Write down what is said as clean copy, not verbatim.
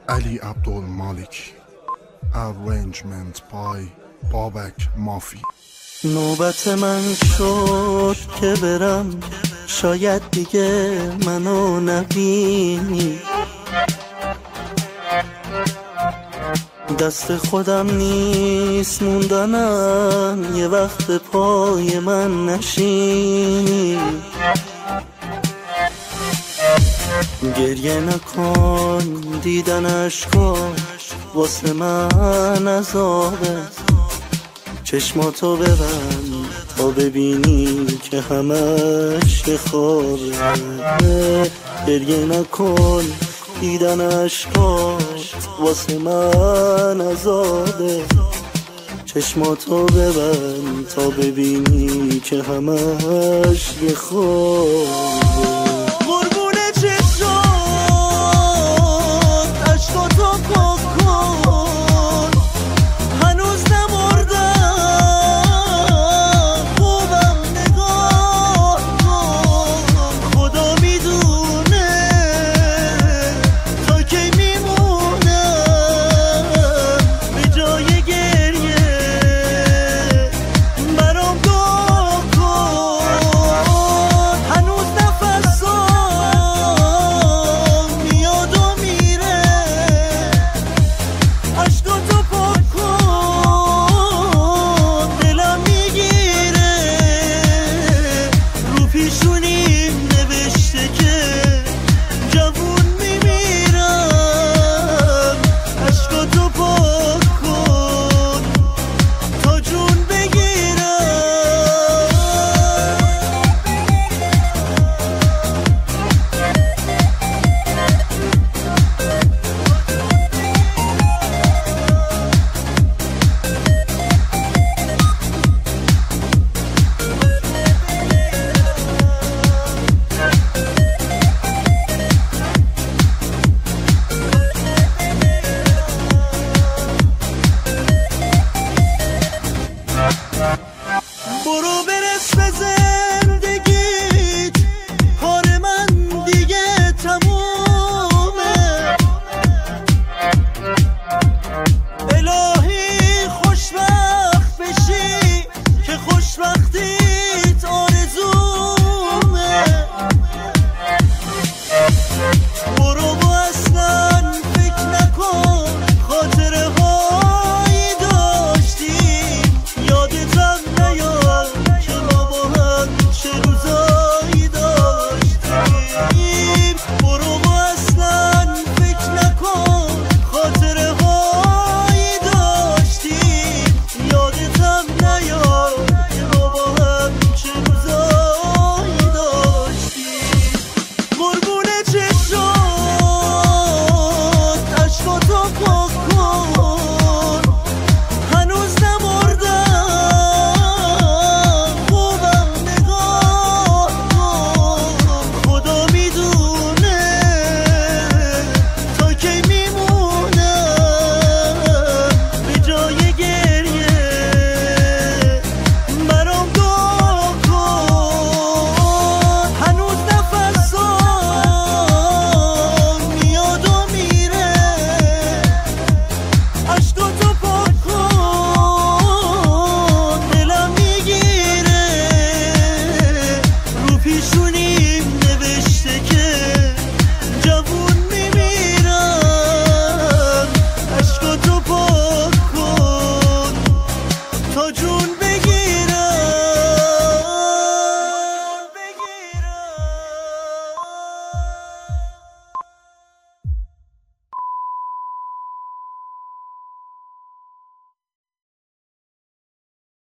Ali Abdul Malik. Arrangement by Babak Mafi. نوبت من شد که برم، شاید دیگه منو نبینی. دست خودم نیست موندنم، یه وقت پای من نشینی. گریه نکن، دیدن اشکات واسه من عذابه. چشماتو ببند تا ببینی که همش یه خوابه. گریه نکن، دیدن اشکات واسه من عذابه. چشماتو ببند تا ببینی که همش یه خوابه.